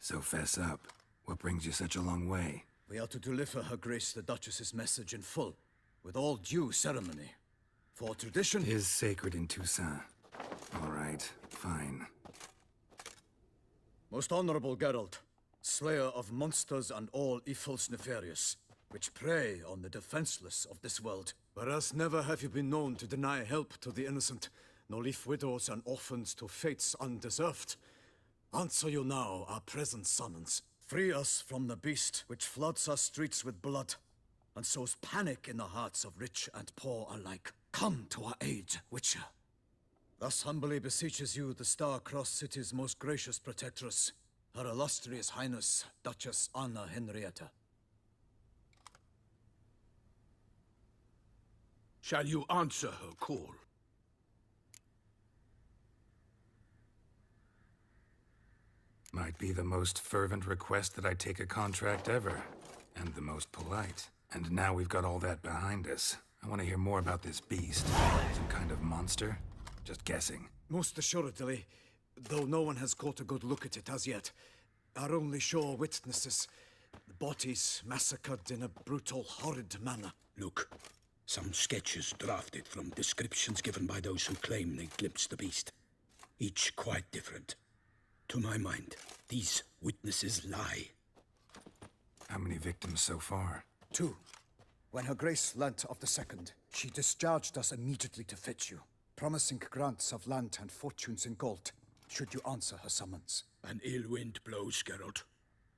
So fess up. What brings you such a long way? We are to deliver Her Grace the Duchess's message in full, with all due ceremony. For tradition... Is sacred in Toussaint. All right, fine. Most honorable Geralt, slayer of monsters and all evils nefarious, which prey on the defenseless of this world. Whereas never have you been known to deny help to the innocent, nor leave widows and orphans to fates undeserved. Answer you now our present summons. Free us from the beast which floods our streets with blood, and sows panic in the hearts of rich and poor alike. Come to our aid, Witcher. Thus humbly beseeches you the Star-Crossed City's most gracious protectress, Her Illustrious Highness, Duchess Anna Henrietta. Shall you answer her call? Might be the most fervent request that I take a contract ever. And the most polite. And now we've got all that behind us. I want to hear more about this beast. Some kind of monster? Just guessing. Most assuredly, though no one has caught a good look at it as yet. Our only sure witnesses. The bodies massacred in a brutal, horrid manner. Look, some sketches drafted from descriptions given by those who claim they glimpsed the beast. Each quite different. To my mind, these witnesses lie. How many victims so far? 2. When Her Grace learnt of the second, she discharged us immediately to fetch you, promising grants of land and fortunes in gold, should you answer her summons. An ill wind blows, Geralt.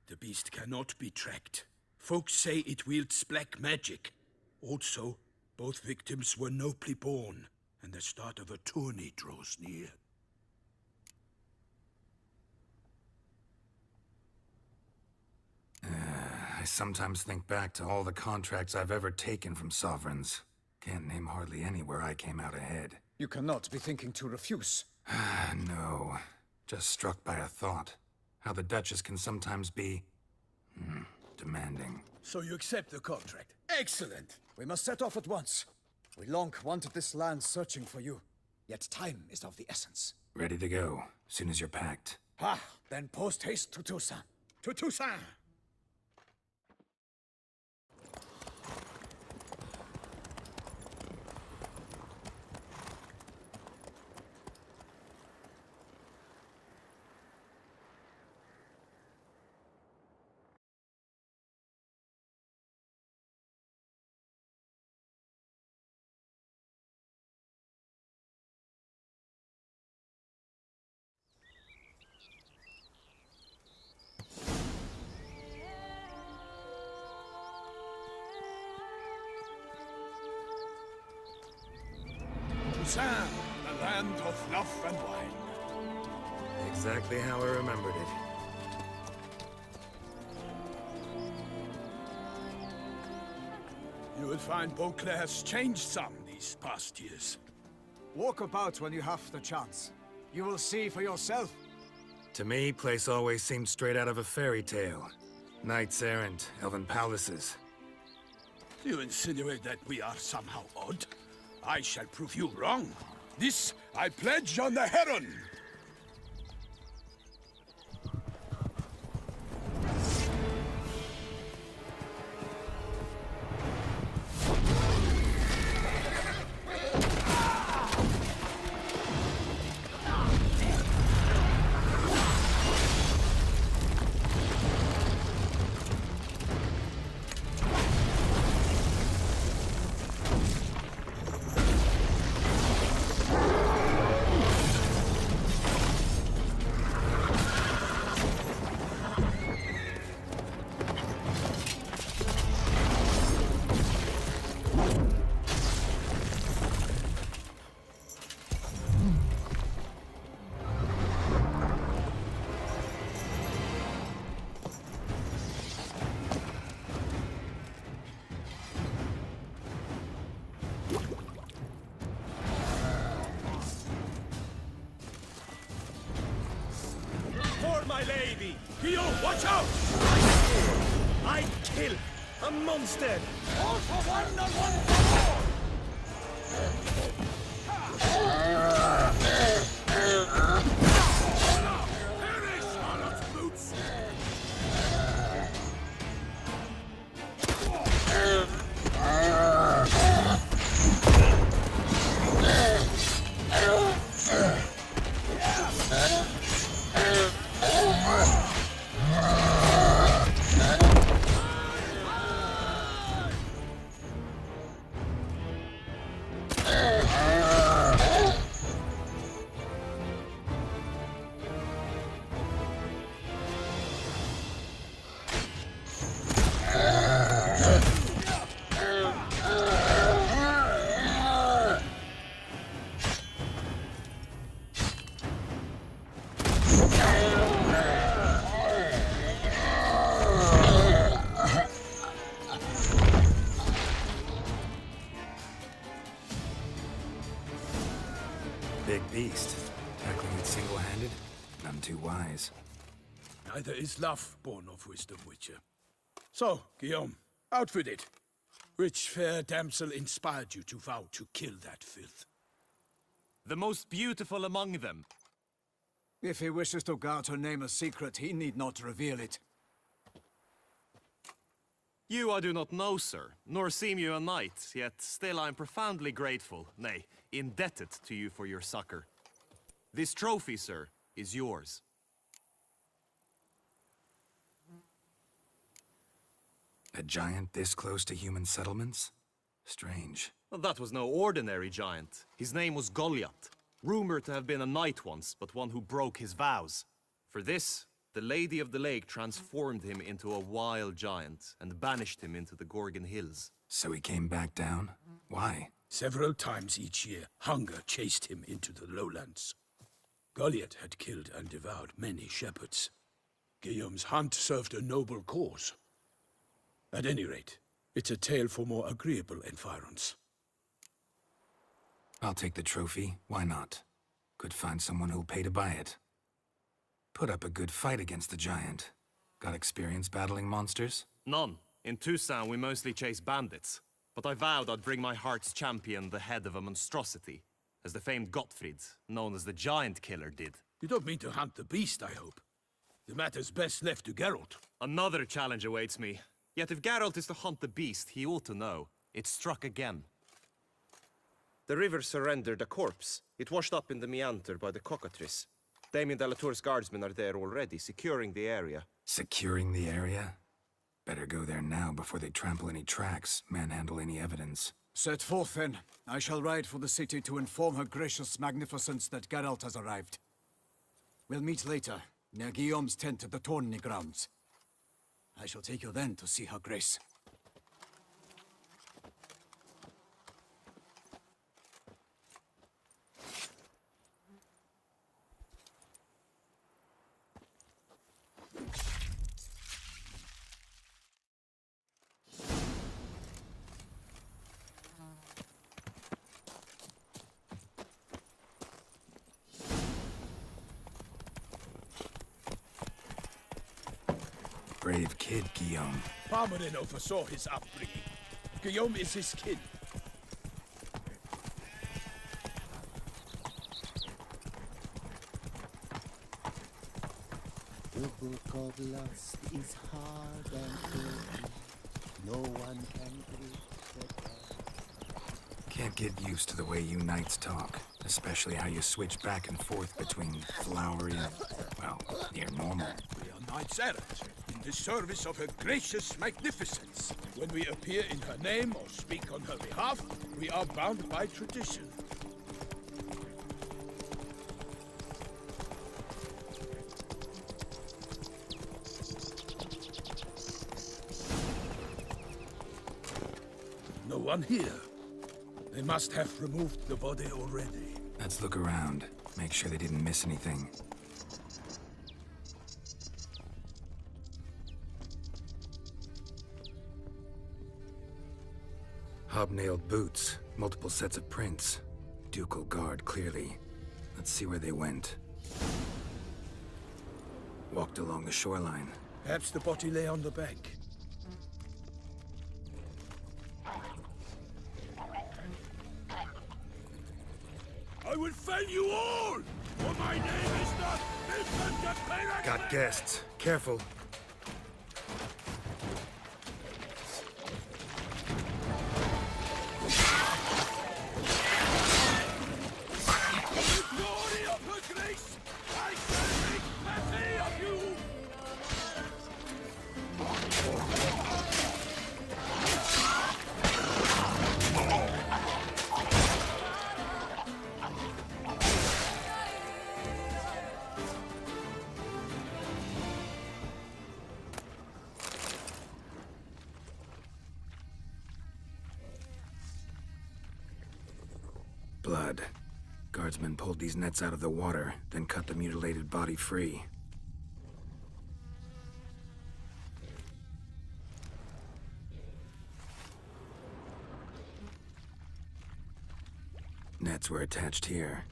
The beast cannot be tracked. Folks say it wields black magic. Also, both victims were nobly born, and the start of a tourney draws near. I sometimes think back to all the contracts I've ever taken from sovereigns. Can't name hardly any where I came out ahead. You cannot be thinking to refuse. No. Just struck by a thought. How the Duchess can sometimes be... demanding. So you accept the contract? Excellent! We must set off at once. We long wanted this land searching for you. Yet time is of the essence. Ready to go, soon as you're packed. Then post haste to Toussaint. To Toussaint! Toussaint, the land of love and wine. Exactly how I remembered it. You will find Beauclair has changed some these past years. Walk about when you have the chance. You will see for yourself. To me, place always seemed straight out of a fairy tale. Knights errant, elven palaces. You insinuate that we are somehow odd? I shall prove you wrong. This I pledge on the Heron! My lady! Guillaume, watch out! I kill a monster! All for one and one for all! Perish, Charlotte's boots! Big beast. Tackling it single-handed? None too wise. Neither is love born of wisdom, Witcher. So, Guillaume, out with it. Which fair damsel inspired you to vow to kill that filth? The most beautiful among them. If he wishes to guard her name a secret, he need not reveal it. You I do not know, sir, nor seem you a knight, yet still I am profoundly grateful, nay, indebted to you for your succor. This trophy, sir, is yours. A giant this close to human settlements? Strange. Well, that was no ordinary giant. His name was Goliath, rumored to have been a knight once, but one who broke his vows. For this, the Lady of the Lake transformed him into a wild giant and banished him into the Gorgon Hills. So he came back down? Why? Several times each year, hunger chased him into the lowlands. Goliath had killed and devoured many shepherds. Guillaume's hunt served a noble cause. At any rate, it's a tale for more agreeable environs. I'll take the trophy. Why not? Could find someone who'll pay to buy it. Put up a good fight against the giant. Got experience battling monsters? None. In Toussaint we mostly chase bandits. But I vowed I'd bring my heart's champion the head of a monstrosity, as the famed Gottfried, known as the Giant Killer, did. You don't mean to hunt the beast, I hope. The matter's best left to Geralt. Another challenge awaits me. Yet if Geralt is to hunt the beast, he ought to know. It struck again. The river surrendered a corpse. It washed up in the meander by the cockatrice. Damien de la Tour's guardsmen are there already, securing the area. Securing the area? Better go there now before they trample any tracks, manhandle any evidence. Set forth, then. I shall ride for the city to inform her gracious magnificence that Geralt has arrived. We'll meet later, near Guillaume's tent at the Tourney grounds. I shall take you then to see her grace. Brave kid, Guillaume. Parmarin oversaw his upbringing. Guillaume is his kin. The book of lust is hard and heavy. No one can grip the dark. Can't get used to the way you knights talk. Especially how you switch back and forth between flowery and, well, near normal. We are knights errant, in the service of her gracious magnificence. When we appear in her name or speak on her behalf, we are bound by tradition. No one here. They must have removed the body already. Let's look around. Make sure they didn't miss anything. Hobnailed boots, multiple sets of prints. Ducal guard, clearly. Let's see where they went. Walked along the shoreline. Perhaps the body lay on the bank. I will fell you all! For my name is not Milton de Peyrac! Got guests. Careful. The glory of her grace! I shall make mercy of you! Blood. Guardsmen pulled these nets out of the water, then cut the mutilated body free. Nets were attached here.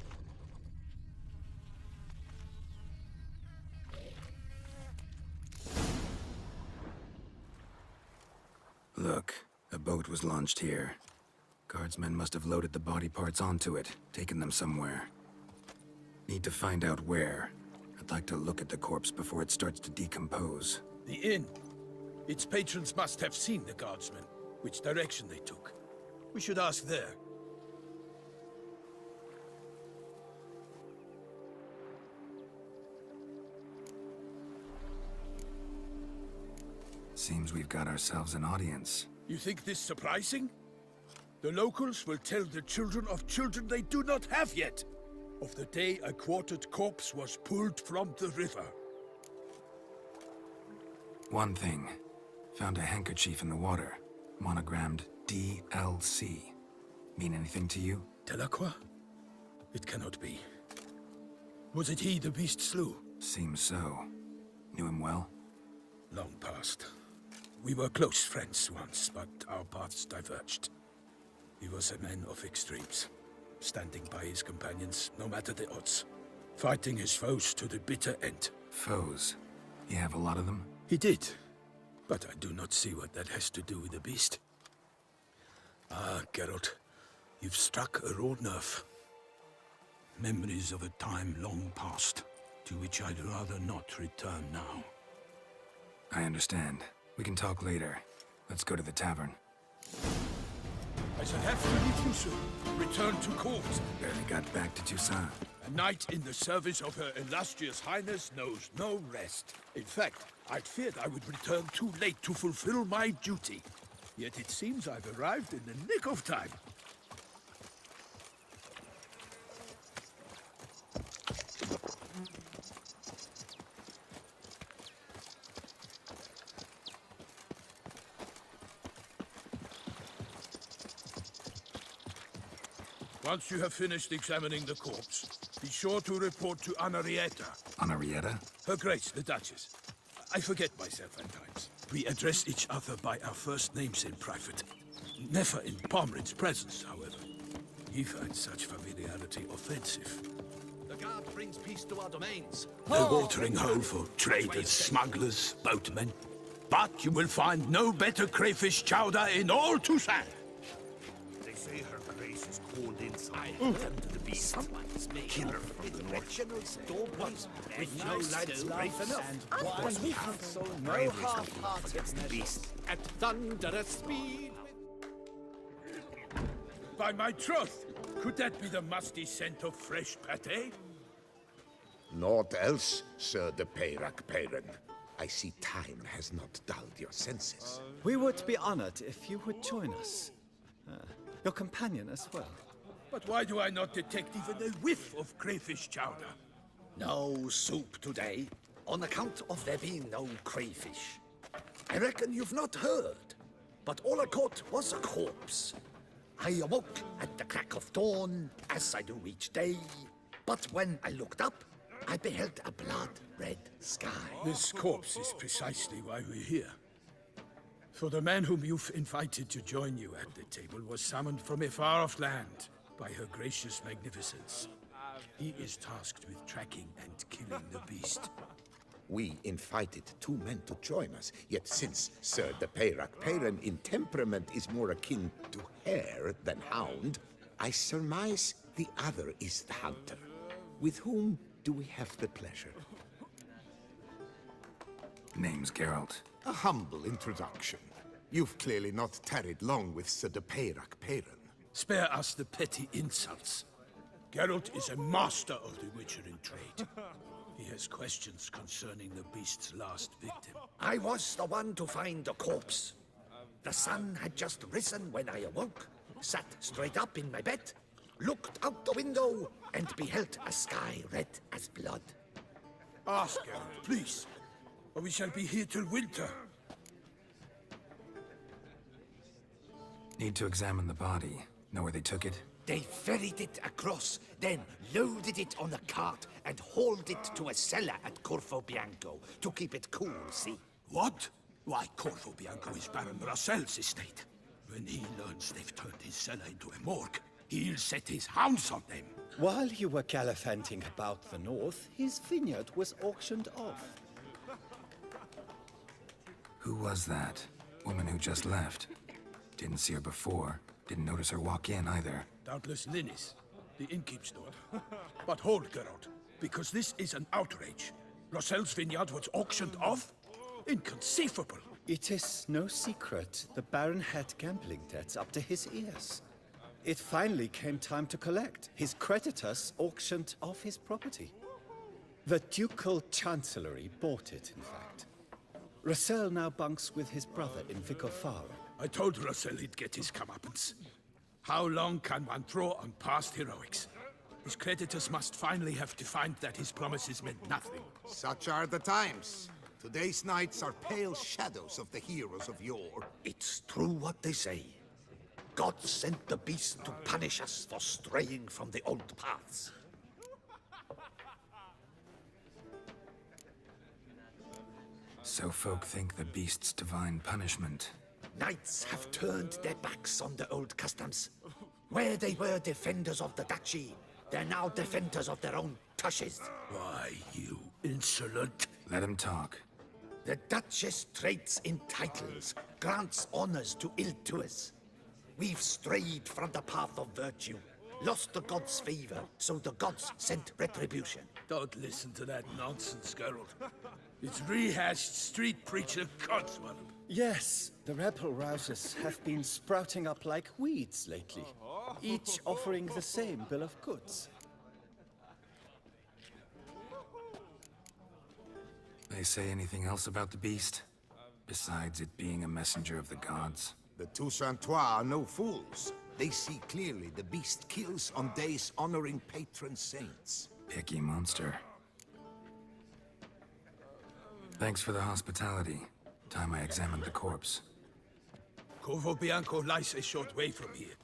Look, a boat was launched here. Guardsmen must have loaded the body parts onto it, taken them somewhere. Need to find out where. I'd like to look at the corpse before it starts to decompose. The inn. Its patrons must have seen the guardsmen, which direction they took. We should ask there. Seems we've got ourselves an audience. You think this surprising? The locals will tell the children of children they do not have yet, of the day a quartered corpse was pulled from the river. One thing. Found a handkerchief in the water. Monogrammed DLC. Mean anything to you? Delacroix? It cannot be. Was it he the beast slew? Seems so. Knew him well? Long past. We were close friends once, but our paths diverged. He was a man of extremes, standing by his companions, no matter the odds. Fighting his foes to the bitter end. Foes? You have a lot of them? He did, but I do not see what that has to do with the beast. Ah, Geralt, you've struck a raw nerve. Memories of a time long past, to which I'd rather not return now. I understand. We can talk later. Let's go to the tavern. I shall have to leave you soon. Return to court. Barely got back to Toussaint. A knight in the service of Her Illustrious Highness knows no rest. In fact, I'd feared I would return too late to fulfill my duty. Yet it seems I've arrived in the nick of time. Once you have finished examining the corpse, be sure to report to Anarietta. Anarietta? Her Grace, the Duchess. I forget myself at times. We address each other by our first names in private. Never in Pomrin's presence, however. He finds such familiarity offensive. The guard brings peace to our domains. A watering hole for traders, smugglers, boatmen. But you will find no better crayfish chowder in all Toussaint. They say her grace is called inside. Them to the beast. Killer from the north. With no lads brave enough. When we counsel no half-heartedness The beast. at thunderous speed. By my troth, could that be the musty scent of fresh pâté? Naught else, Sir de Peyrac Peyran. I see time has not dulled your senses. We would be honored if you would join us. Your companion as well. But why do I not detect even a whiff of crayfish chowder? No soup today, on account of there being no crayfish. I reckon you've not heard, but all I caught was a corpse. I awoke at the crack of dawn, as I do each day, but when I looked up, I beheld a blood-red sky. This corpse is precisely why we're here. For the man whom you've invited to join you at the table was summoned from a far-off land by her gracious magnificence. He is tasked with tracking and killing the beast. We invited two men to join us, yet since Sir de Peyrac Peyran in temperament is more akin to hare than hound, I surmise the other is the hunter. With whom do we have the pleasure? Name's Geralt. A humble introduction. You've clearly not tarried long with Sir de Peyrac Peyran. Spare us the petty insults. Geralt is a master of the Witcher in trade. He has questions concerning the beast's last victim. I was the one to find the corpse. The sun had just risen when I awoke, sat straight up in my bed, looked out the window, and beheld a sky red as blood. Ask Geralt, please, or we shall be here till winter. Need to examine the body. Know where they took it? They ferried it across, then loaded it on a cart and hauled it to a cellar at Corvo Bianco to keep it cool, see? What? Why, Corvo Bianco is Baron Rossel's estate. When he learns they've turned his cellar into a morgue, he'll set his hounds on them. While you were gallivanting about the north, his vineyard was auctioned off. Who was that? Woman who just left. Didn't see her before. Didn't notice her walk in either. Doubtless Linnis, the innkeep steward. But hold, Geralt, because this is an outrage. Rossel's vineyard was auctioned off? Inconceivable. It is no secret the Baron had gambling debts up to his ears. It finally came time to collect. His creditors auctioned off his property. The Ducal Chancellery bought it, in fact. Rossel now bunks with his brother in Vicofaro. I told Rossel he'd get his comeuppance. How long can one throw on past heroics? His creditors must finally have defined that his promises meant nothing. Such are the times. Today's knights are pale shadows of the heroes of yore. It's true what they say. God sent the beast to punish us for straying from the old paths. So folk think the beast's divine punishment. Knights have turned their backs on the old customs. Where they were defenders of the duchy, they're now defenders of their own tushes. Why, you insolent... Let him talk. The Duchess trades in titles, grants honors to ill-doers. We've strayed from the path of virtue, lost the gods' favor, so the gods sent retribution. Don't listen to that nonsense, Geralt. It's rehashed street preacher codswallop. Yes, the rebel rousers have been sprouting up like weeds lately, each offering the same bill of goods. They say anything else about the beast? Besides it being a messenger of the gods? The Toussaintois are no fools. They see clearly the beast kills on days honoring patron saints. Picky monster. Thanks for the hospitality. Time I examined the corpse. Corvo Bianco lies a short way from here,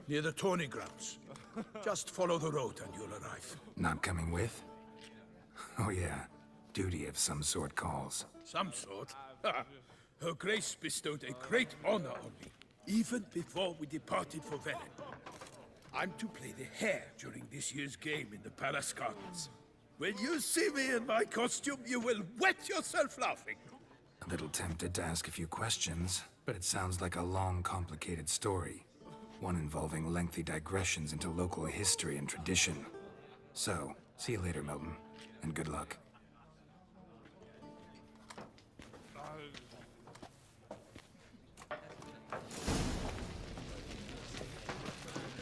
near the tourney grounds. Just follow the road and you'll arrive. Not coming with? Oh yeah. Duty of some sort calls. Some sort? Her Grace bestowed a great honor on me, even before we departed for Velen. I'm to play the hare during this year's game in the Palace Gardens. When you see me in my costume, you will wet yourself laughing. A little tempted to ask a few questions, but it sounds like a long, complicated story. One involving lengthy digressions into local history and tradition. So, see you later, Milton, and good luck.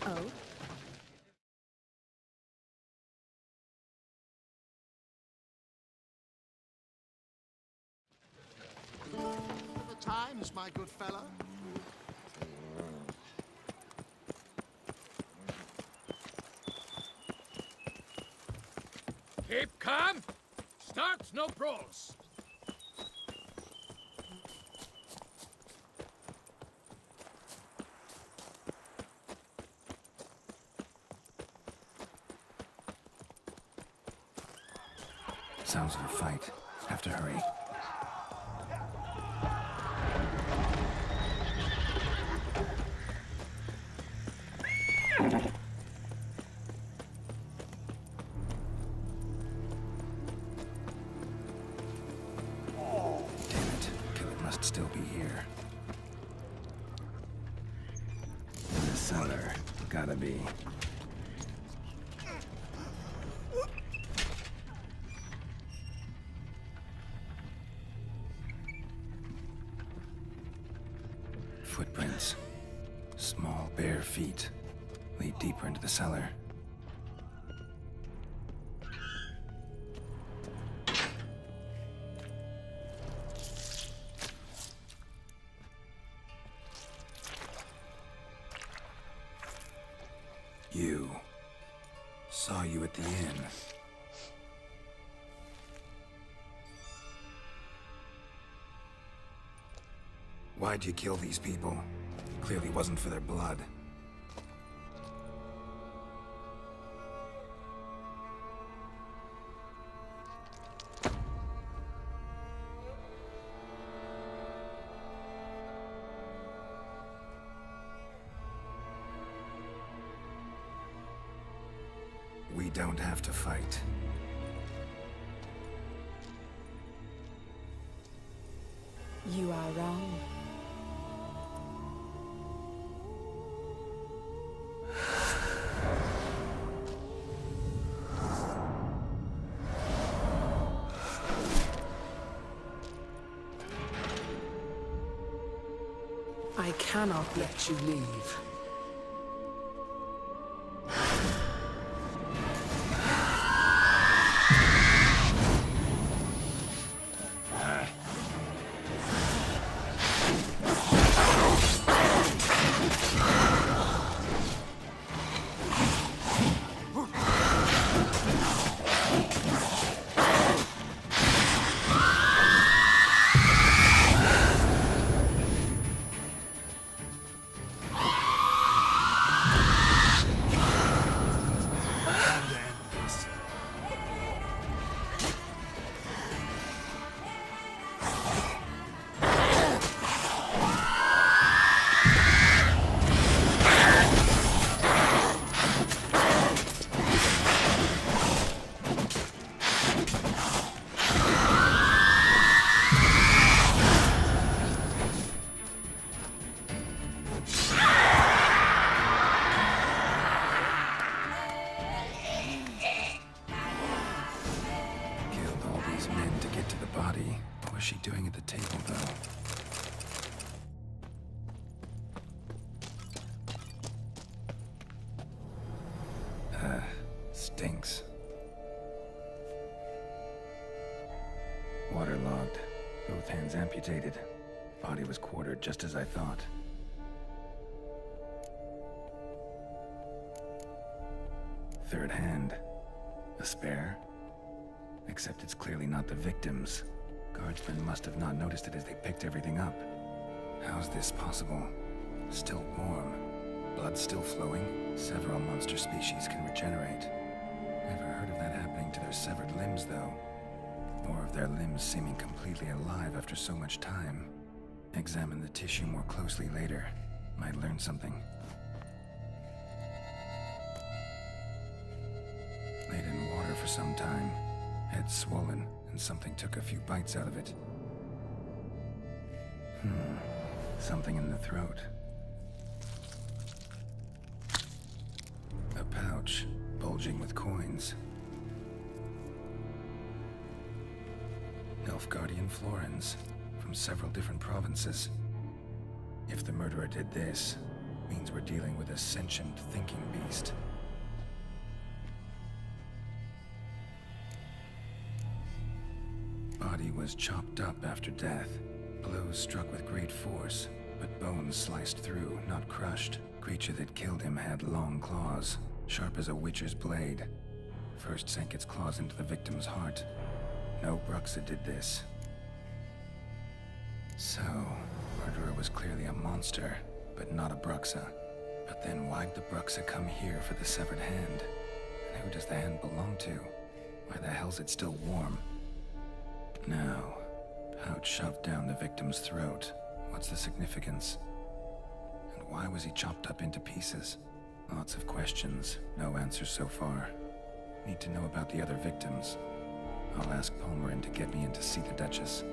Oh? The Times, my good fellow. Keep calm. Start no brawls. Sounds of a fight. Have to hurry. Still be here. In the cellar. Gotta be. Footprints. Small, bare feet. Lead deeper into the cellar. Saw you at the inn. Why'd you kill these people? Clearly wasn't for their blood. don't have to fight. You are wrong. I cannot let you leave. Was she doing at the table, though? Stinks. Waterlogged. Both hands amputated. Body was quartered just as I thought. Third hand. A spare? Except it's clearly not the victim's. Guardsmen must have not noticed it as they picked everything up. How's this possible? Still warm. Blood still flowing? Several monster species can regenerate. Never heard of that happening to their severed limbs, though. Or of their limbs seeming completely alive after so much time. Examine the tissue more closely later. Might learn something. Laid in water for some time. Head swollen, and something took a few bites out of it. Something in the throat. A pouch, bulging with coins. Nilfgaardian florins, from several different provinces. If the murderer did this, means we're dealing with a sentient, thinking beast. Body was chopped up after death. Blows struck with great force, but bones sliced through, not crushed. Creature that killed him had long claws, sharp as a witcher's blade. First sank its claws into the victim's heart. No Bruxa did this. So, murderer was clearly a monster, but not a Bruxa. But then why'd the Bruxa come here for the severed hand? And who does the hand belong to? Why the hell's it still warm? Now, pouch shoved down the victim's throat. What's the significance? And why was he chopped up into pieces? Lots of questions, no answers so far. Need to know about the other victims. I'll ask Palmerin to get me in to see the Duchess.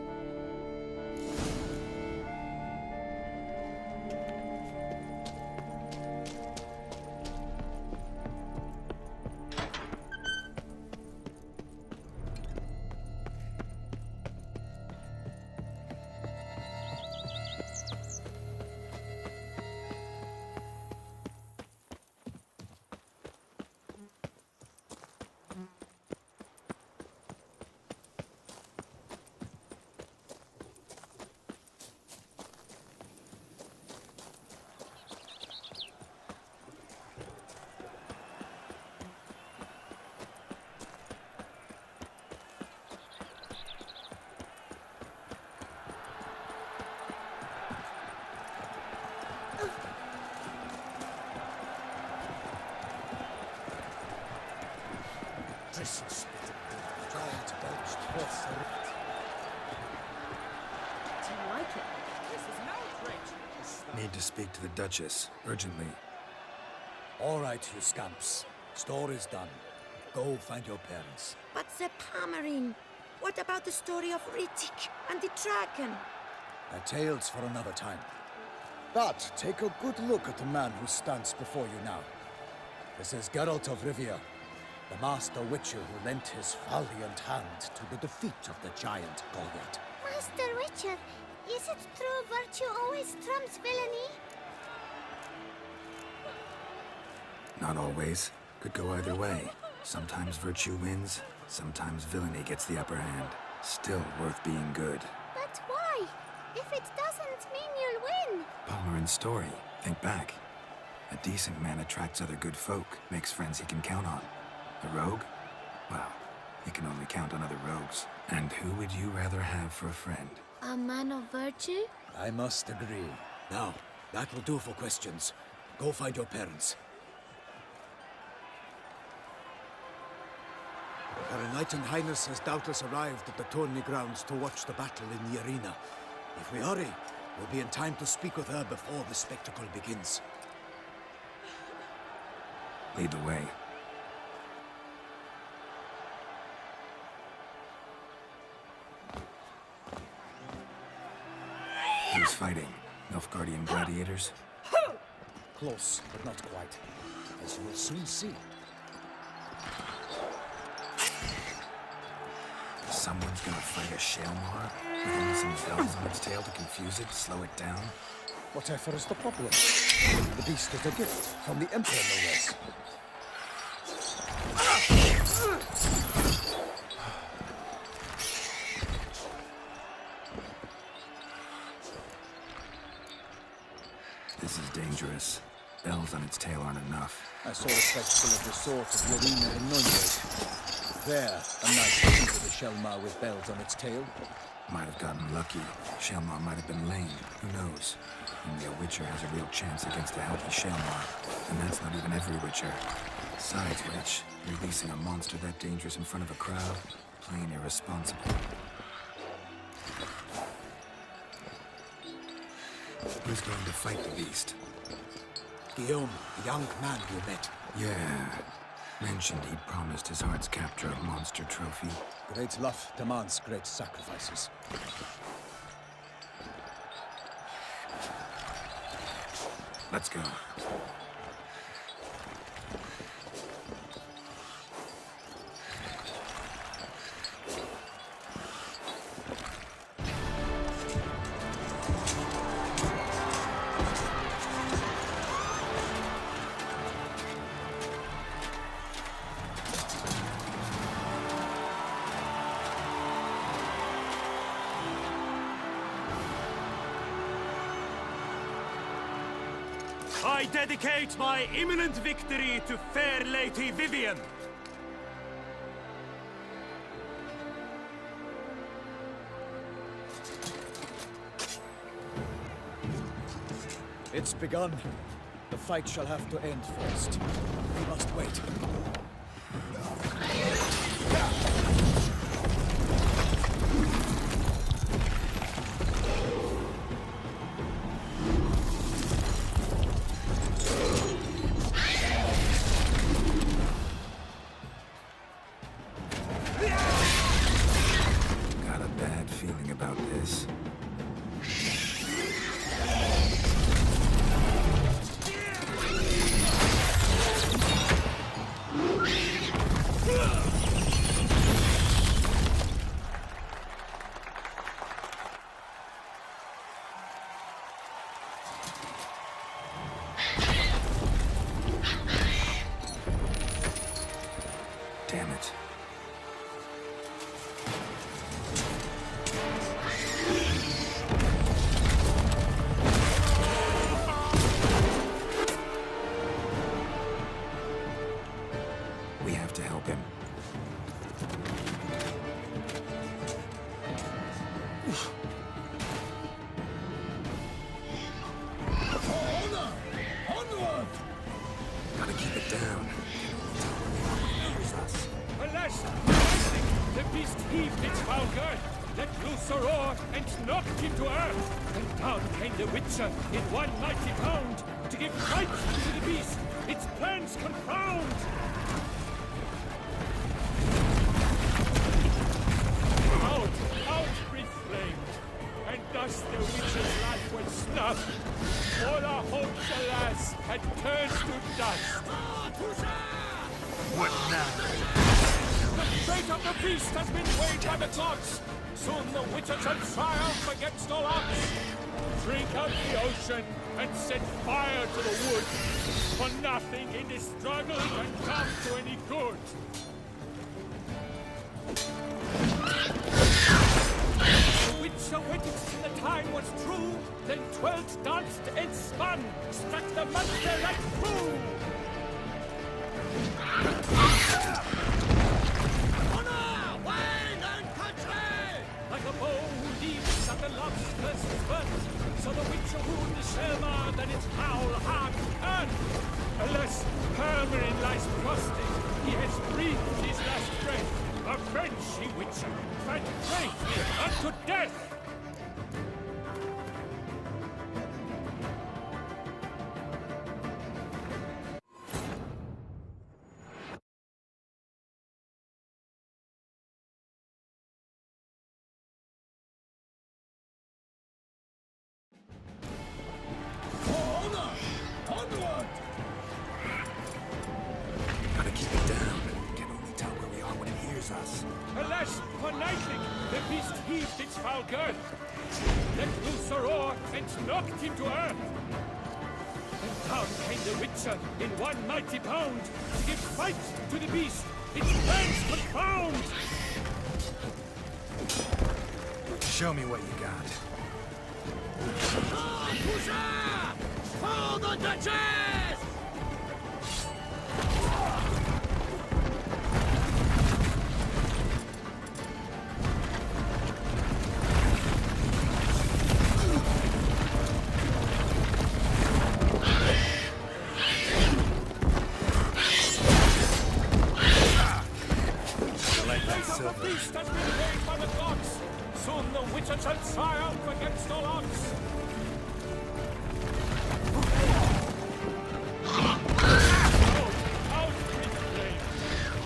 Do you like it? This is an outrage. Need to speak to the Duchess, urgently. All right, you scamps. Story's done. Go find your parents. But the Palmerine. What about the story of Rittik and the dragon? A tale's for another time. But take a good look at the man who stands before you now. This is Geralt of Rivia, the master witcher who lent his valiant hand to the defeat of the giant Goliath. Master Witcher, is it true virtue always trumps villainy? Not always. Could go either way. Sometimes virtue wins, sometimes villainy gets the upper hand. Still worth being good. But why? If it doesn't mean you'll win. Palmerin's story. Think back. A decent man attracts other good folk, makes friends he can count on. A rogue? Well, he can only count on other rogues. And who would you rather have for a friend? A man of virtue? I must agree. Now, that will do for questions. Go find your parents. Her Enlightened Highness has doubtless arrived at the tourney grounds to watch the battle in the arena. If we hurry, we'll be in time to speak with her before the spectacle begins. Lead the way. Who's fighting? Nilfgaardian gladiators? Close, but not quite. As you will soon see. Someone's gonna fight a Shelmar? With only some bells on its tail to confuse it, slow it down? Whatever is the problem? The beast is a gift from the Emperor, no less. This is dangerous. Bells on its tail aren't enough. I saw a spectacle of the sort at the arena in Nuremberg. There, a knight defeated a Shelmar with bells on its tail. Might have gotten lucky. Shelmar might have been lame. Who knows? Only a Witcher has a real chance against a healthy Shelmar. And that's not even every Witcher. Besides which, releasing a monster that dangerous in front of a crowd, plain irresponsible. Who's going to fight the beast? Guillaume, the young man you met. Yeah. Mentioned he'd promised his heart's capture a monster trophy. Great love demands great sacrifices. Let's go. I dedicate my imminent victory to fair Lady Vivian. It's begun. The fight shall have to end first. We must wait. Got a bad feeling about this. Damn it. We have to help him. Gotta keep it down. Alas! The beast heaved its foul girth, let loose a roar, and knocked him to earth. And down came the Witcher in one mighty pound to give fight to the beast, its plans confound. enough. All our hopes, alas, had turned to dust. What now? The fate of the beast has been weighed by the gods. Soon the Witcher shall triumph against all odds. Drink out the ocean and set fire to the wood. For nothing in this struggle can come to any good. The Witcher waited till the time was true, then twirled, danced, and spun, struck the monster right through. Honor, wine, and country! Like a bow leaps at the lobster's foot, so the Witcher wooed the Selma, then its howl hard earned. Alas, Hermerin lies prostrate, he has breathed his last breath. Avenge, ye Witcher, fight bravely unto death! Gotta keep it down. Can only tell where we are when it hears us. Alas, for Nightling, the beast heaved its foul girth, let loose a roar, and knocked him to earth. And down came the Witcher in one mighty bound, to give fight to the beast, its plans confound. Show me what you got. For the Duchess! The beast has been weighed by the gods. Soon the Witcher shall triumph against all odds. Out with flame,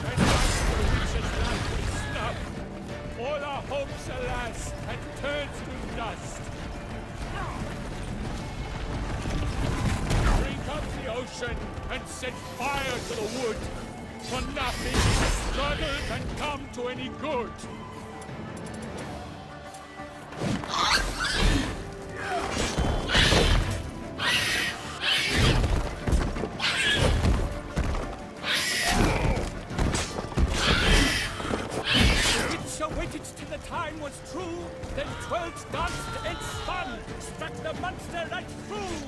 and thus the Witcher's life is snuffed. All our hopes, alas, had turned to dust. Drink up the ocean and set fire to the wood. For nothing in this struggle can come to any good. The Witcher waited till the time was true, then twirled, danced, and spun, struck the monster right through.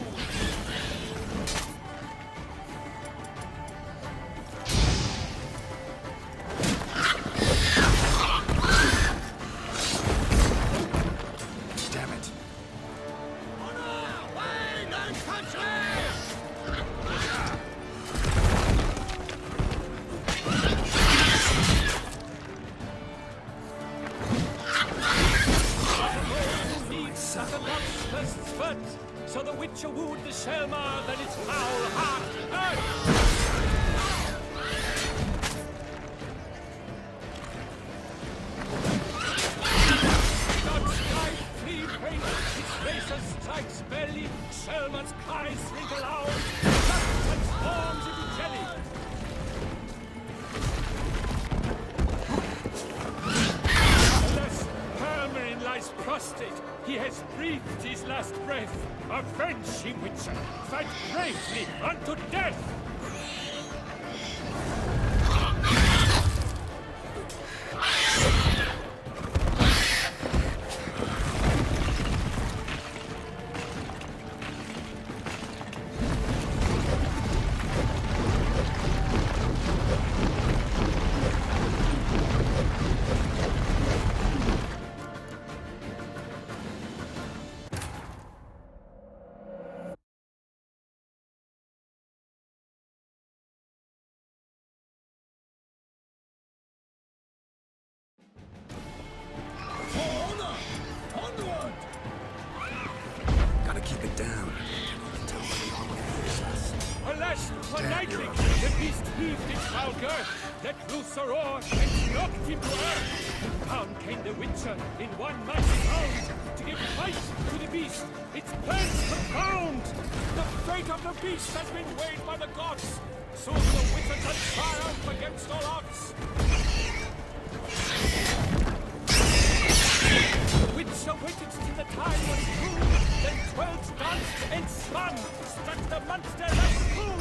So the Witcher wooed the Selma, then its foul heart earned. God's sky flee faint, its razor strikes belly, Selma's cries wrinkle out, dust transforms into jelly. Alas, Hermerin lies prostrate, he has breathed his last breath. Avenge, ye Witcher! Fight bravely unto death! Gotta keep it down. Can only tell where we are when it hears us. Alas, for Damn, Nightling, you're the beast heaved its foul girth, let loose a roar, and knocked him to earth. Down came the Witcher in one mighty bound, to give fight to the beast, its plans profound. The fate of the beast has been weighed by the gods. Soon the Witcher shall triumph against all odds. The Witcher waited till the time was through, then 12 danced and spun, struck the monster as fool.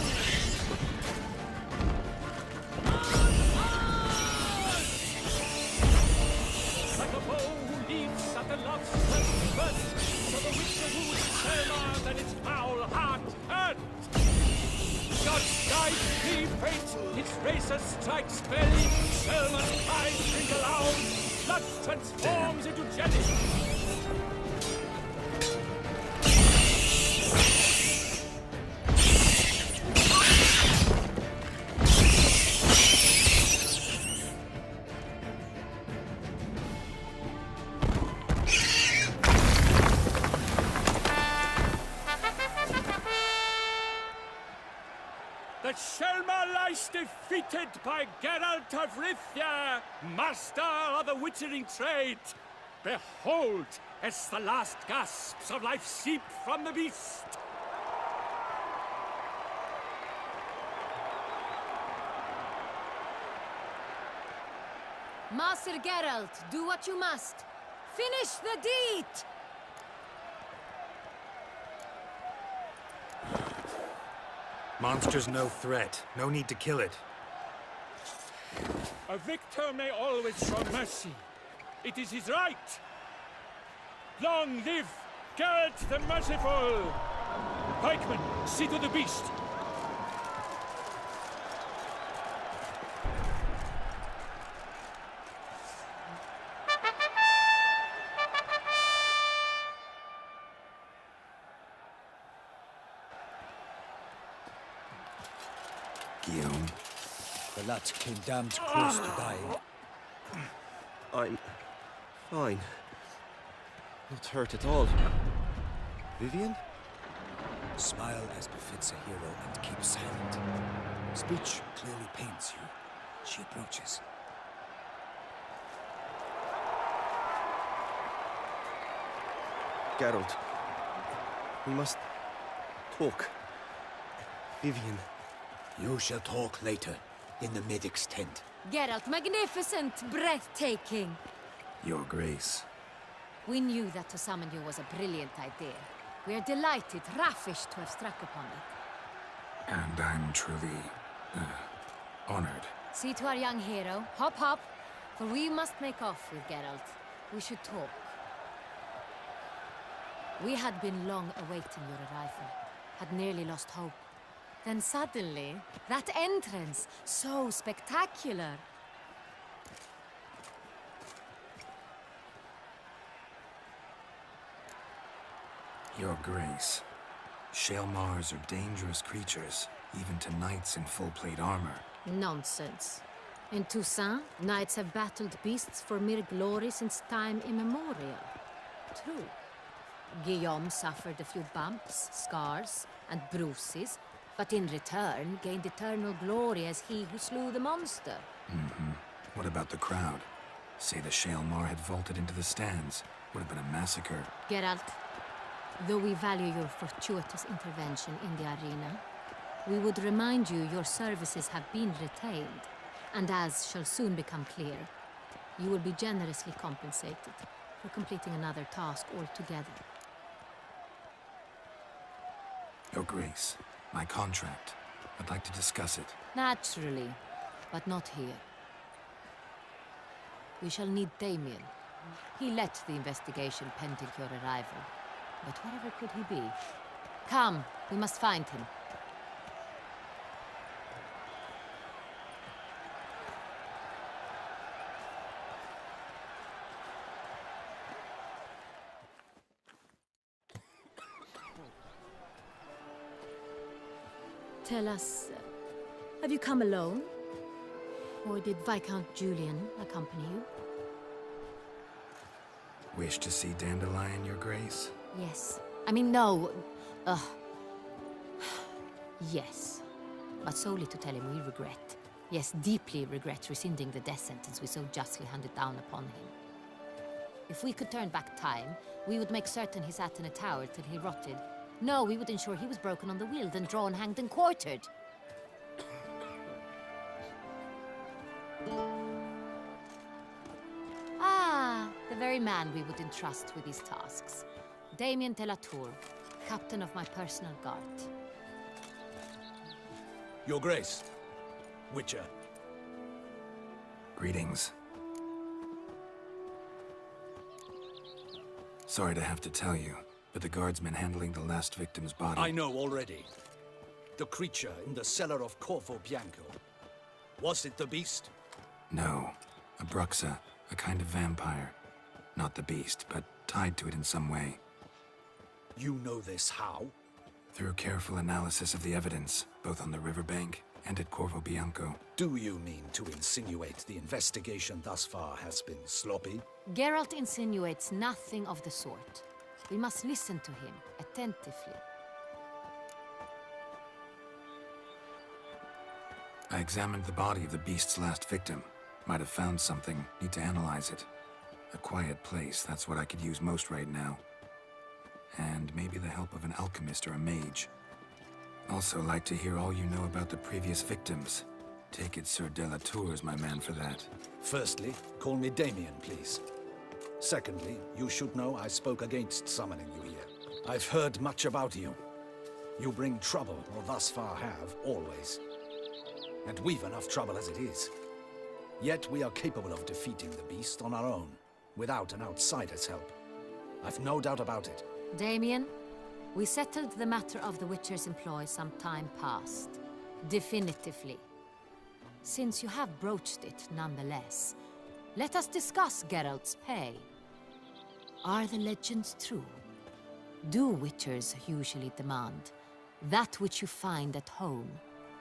Like a bow who leaps at the love's first burst, so the Witcher who is firmer than its foul heart hurt. God's dice free fate, its racer strikes belly, Selma's cries ring aloud, blood transforms into jelly. The Selma lies defeated by Geralt of Rivia, master of the witchering trade. Behold, as the last gasps of life seep from the beast. Master Geralt, do what you must. Finish the deed! Monster's no threat. No need to kill it. A victor may always show mercy. It is his right. Long live Geralt the Merciful! Pikeman, see to the beast. Guillaume. The lad came damned close to dying. I'm fine. Not hurt at all. Vivian? Smile as befits a hero and keep silent. Speech clearly pains you. She approaches. Geralt. We must talk. Vivian. You shall talk later, in the medic's tent. Geralt, magnificent, breathtaking. Your Grace. We knew that to summon you was a brilliant idea. We are delighted, ravished to have struck upon it. And I'm truly... honored. See to our young hero. Hop, hop. For we must make off with Geralt. We should talk. We had been long awaiting your arrival. Had nearly lost hope. Then suddenly, that entrance, so spectacular. Your Grace. Shaelmars are dangerous creatures, even to knights in full-plate armor. Nonsense. In Toussaint, knights have battled beasts for mere glory since time immemorial. True. Guillaume suffered a few bumps, scars, and bruises, but in return gained eternal glory as he who slew the monster. What about the crowd? Say the Shaelmar had vaulted into the stands. Would have been a massacre. Geralt, though we value your fortuitous intervention in the arena, we would remind you your services have been retained, and as shall soon become clear, you will be generously compensated for completing another task altogether. Your Grace, my contract. I'd like to discuss it. Naturally, but not here. We shall need Damien. He led the investigation pending your arrival. But wherever could he be? Come, we must find him. Tell us, have you come alone? Or did Viscount Julian accompany you? Wish to see Dandelion, Your Grace? Yes. I mean, no. Yes. but solely to tell him we regret, yes, deeply regret rescinding the death sentence we so justly handed down upon him. If we could turn back time, we would make certain he sat in a tower till he rotted. No, we would ensure he was broken on the wheel, then drawn, hanged, and quartered. Ah, the very man we would entrust with these tasks. Damien de la Tour, captain of my personal guard. Your Grace, Witcher. Greetings. Sorry to have to tell you, but the guardsman handling the last victim's body... I know already. The creature in the cellar of Corvo Bianco. Was it the beast? No. A Bruxa, a kind of vampire. Not the beast, but tied to it in some way. You know this how? Through careful analysis of the evidence, both on the riverbank and at Corvo Bianco. Do you mean to insinuate the investigation thus far has been sloppy? Geralt insinuates nothing of the sort. We must listen to him attentively. I examined the body of the beast's last victim. Might have found something, need to analyze it. A quiet place, that's what I could use most right now. And maybe the help of an alchemist or a mage. Also like to hear all you know about the previous victims. Take it Sir de la Tour is my man for that. Firstly, call me Damien, please. Secondly, you should know I spoke against summoning you here. I've heard much about you. You bring trouble, or thus far have, always. And we've enough trouble as it is. Yet we are capable of defeating the beast on our own, without an outsider's help. I've no doubt about it. Damien, we settled the matter of the Witcher's employ some time past. Definitively. Since you have broached it nonetheless, let us discuss Geralt's pay. Are the legends true? Do Witchers usually demand that which you find at home,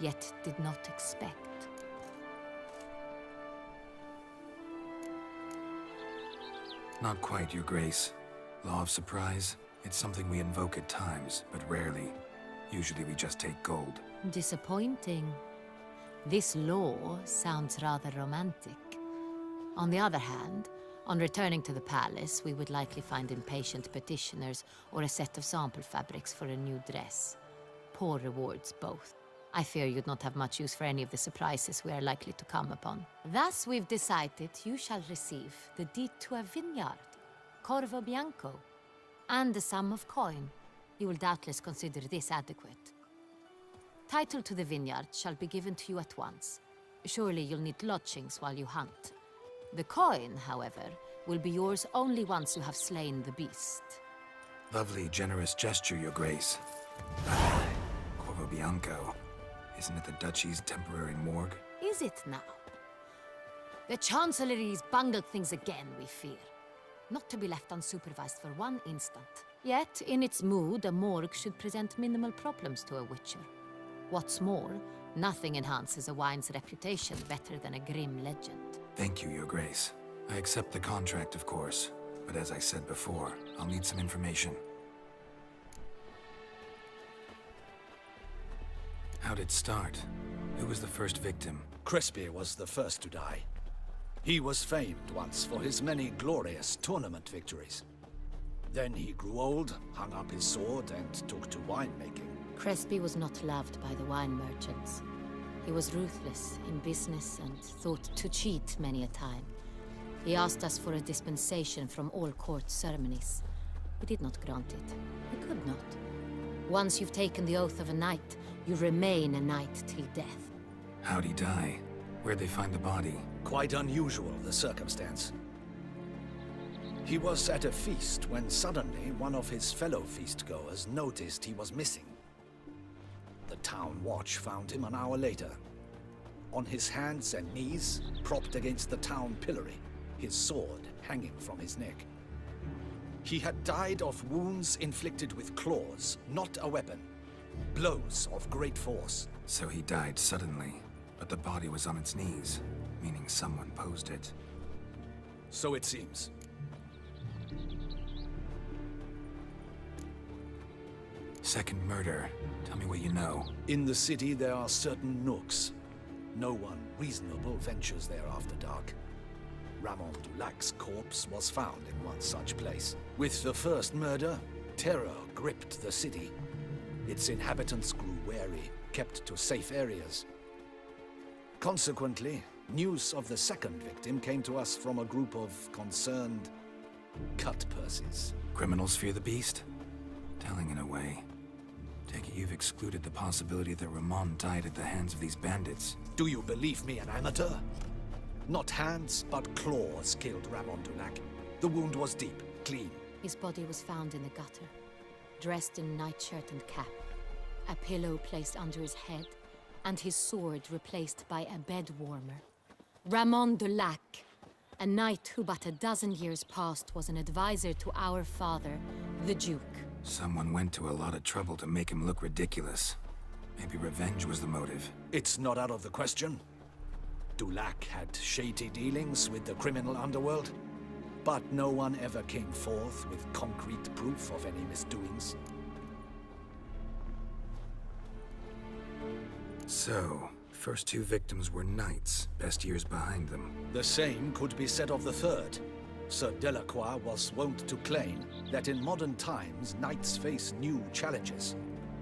yet did not expect? Not quite, Your Grace. Law of surprise, it's something we invoke at times, but rarely. Usually we just take gold. Disappointing. This law sounds rather romantic. On the other hand, on returning to the palace, we would likely find impatient petitioners or a set of sample fabrics for a new dress. Poor rewards, both. I fear you'd not have much use for any of the surprises we are likely to come upon. Thus, we've decided you shall receive the deed to a vineyard, Corvo Bianco, and a sum of coin. You will doubtless consider this adequate. Title to the vineyard shall be given to you at once. Surely you'll need lodgings while you hunt. The coin, however, will be yours only once you have slain the beast. Lovely, generous gesture, Your Grace. Corvo Bianco. Isn't it the Duchy's temporary morgue? Is it now? The Chancellery's bungled things again, we fear. Not to be left unsupervised for one instant. Yet, in its mood, a morgue should present minimal problems to a Witcher. What's more, nothing enhances a wine's reputation better than a grim legend. Thank you, Your Grace. I accept the contract, of course. But as I said before, I'll need some information. How'd it start? Who was the first victim? Crespi was the first to die. He was famed once for his many glorious tournament victories. Then he grew old, hung up his sword, and took to winemaking. Crespi was not loved by the wine merchants. He was ruthless in business and thought to cheat many a time. He asked us for a dispensation from all court ceremonies. We did not grant it. We could not. Once you've taken the oath of a knight, you remain a knight till death. How'd he die? Where'd they find the body? Quite unusual, the circumstance. He was at a feast when suddenly one of his fellow feastgoers noticed he was missing. The town watch found him an hour later. On his hands and knees, propped against the town pillory, his sword hanging from his neck. He had died of wounds inflicted with claws, not a weapon. Blows of great force. So he died suddenly, but the body was on its knees, meaning someone posed it. So it seems. second murder. Tell me what you know. In the city, there are certain nooks. No one reasonable ventures there after dark. Ramon Dulac's corpse was found in one such place. With the first murder, terror gripped the city. Its inhabitants grew wary, kept to safe areas. Consequently, news of the second victim came to us from a group of concerned cut-purses. Criminals fear the beast? Telling in a way. Take it you've excluded the possibility that Ramon died at the hands of these bandits. Do you believe me an amateur? Not hands, but claws killed Ramon Dulac. The wound was deep, clean. His body was found in the gutter, dressed in nightshirt and cap, a pillow placed under his head, and his sword replaced by a bed warmer. Ramon Dulac, a knight who but a dozen years past was an advisor to our father, the Duke. Someone went to a lot of trouble to make him look ridiculous. Maybe revenge was the motive. It's not out of the question. Dulac had shady dealings with the criminal underworld, but no one ever came forth with concrete proof of any misdoings. So, first two victims were knights, best years behind them. The same could be said of the third. Sir Delacroix was wont to claim that in modern times, knights face new challenges,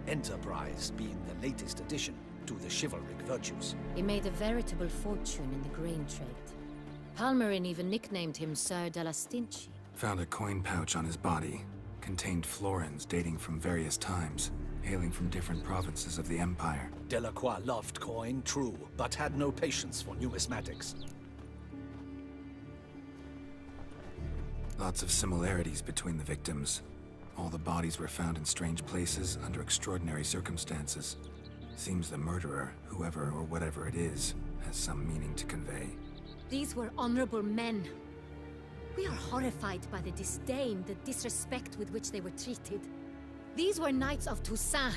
enterprise being the latest addition to the chivalric virtues. He made a veritable fortune in the grain trade. Palmerin even nicknamed him Sir de la Stinchi. Found a coin pouch on his body. Contained florins dating from various times, hailing from different provinces of the Empire. Delacroix loved coin, true, but had no patience for numismatics. Lots of similarities between the victims. All the bodies were found in strange places under extraordinary circumstances. Seems the murderer, whoever or whatever it is, has some meaning to convey. These were honorable men. We are horrified by the disdain, the disrespect with which they were treated. These were knights of Toussaint.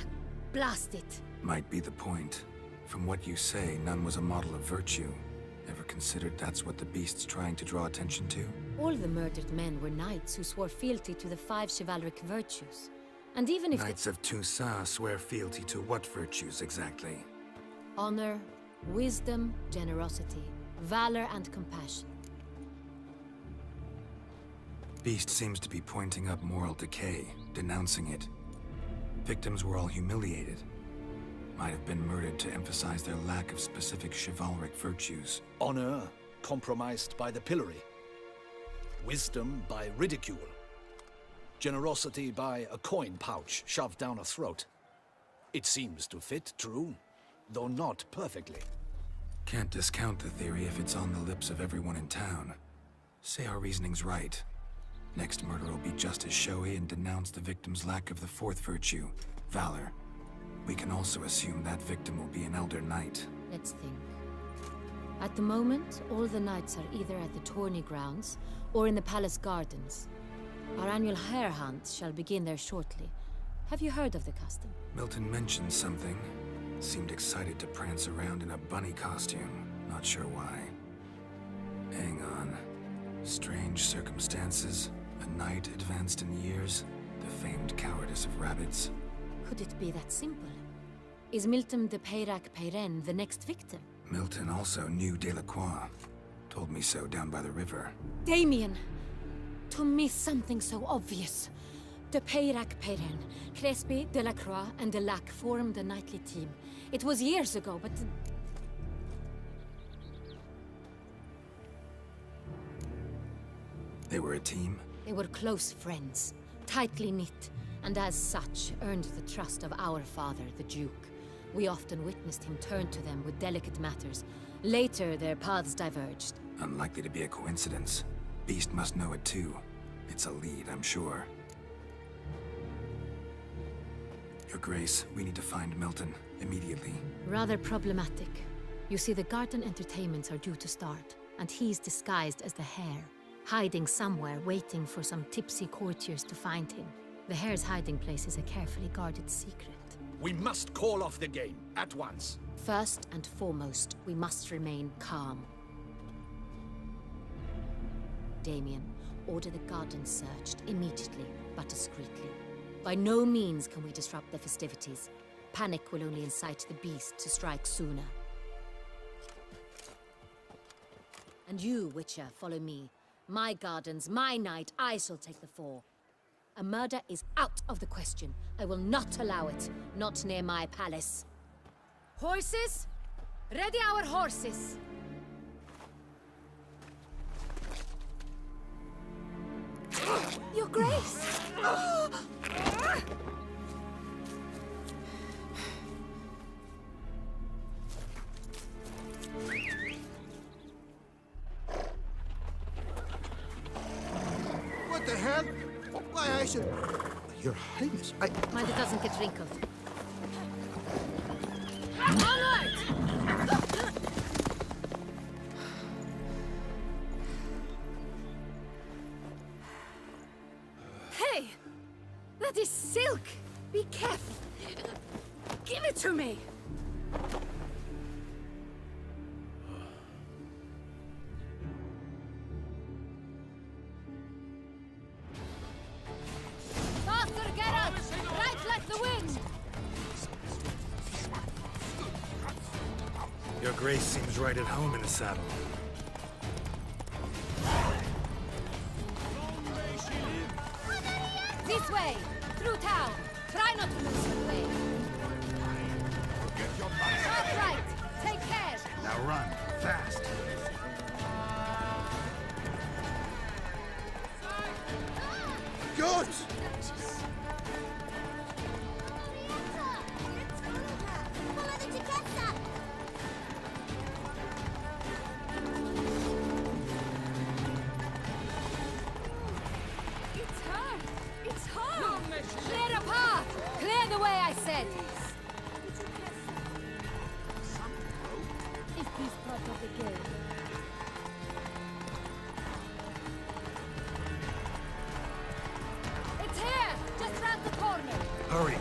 Blast it. Might be the point. From what you say, none was a model of virtue. Ever considered that's what the beast's trying to draw attention to? All the murdered men were knights who swore fealty to the 5 chivalric virtues. And even if Knights of Toussaint swear fealty to what virtues exactly? honor, wisdom, generosity, valor, and compassion. Beast seems to be pointing up moral decay, denouncing it. Victims were all humiliated. Might have been murdered to emphasize their lack of specific chivalric virtues. Honor compromised by the pillory. Wisdom by ridicule. Generosity by a coin pouch shoved down a throat. It seems to fit, true, though not perfectly. Can't discount the theory if it's on the lips of everyone in town. Say our reasoning's right. Next murder will be just as showy and denounce the victim's lack of the 4th virtue, valor. We can also assume that victim will be an elder knight. Let's think. At the moment, all the knights are either at the tourney grounds or in the palace gardens. Our annual hare hunt shall begin there shortly. Have you heard of the custom? Milton mentioned something. Seemed excited to prance around in a bunny costume. Not sure why. Hang on. Strange circumstances. A knight advanced in years. The famed cowardice of rabbits. Could it be that simple? Is Milton de Peyrac-Peyren the next victim? Milton also knew Delacroix. Told me so down by the river. Damien! To miss something so obvious. De Peyrac-Peyren, Crespi, Delacroix, and Delac formed a knightly team. It was years ago, but... They were a team? They were close friends, tightly knit, and as such earned the trust of our father, the Duke. We often witnessed him turn to them with delicate matters. Later, their paths diverged. Unlikely to be a coincidence. Beast must know it too. It's a lead, I'm sure. Your Grace, we need to find Milton, immediately. Rather problematic. You see, the garden entertainments are due to start, and he's disguised as the hare, hiding somewhere, waiting for some tipsy courtiers to find him. The hare's hiding place is a carefully guarded secret. We must call off the game, at once. First and foremost, we must remain calm. Damien, order the garden searched immediately, but discreetly. By no means can we disrupt the festivities. Panic will only incite the beast to strike sooner. And you, Witcher, follow me. My gardens, my night, I shall take the fall. A murder is out of the question. I will not allow it. Not near my palace. Horses? Ready our horses! Your Grace! What the hell? Why, I should... Your Highness, Mind it doesn't get wrinkled. Onward! Hey! That is silk! Be careful! Give it to me! Faster, Geralt! Right like the wind! Your Grace seems right at home in the saddle. This way! Through town! Try not to lose your way! Sharp right! Take care! Now run, fast! Good! It's her! It's her! Clear a path! Clear the way, I said! Is this part of the game? It's here! Just round the corner! Hurry!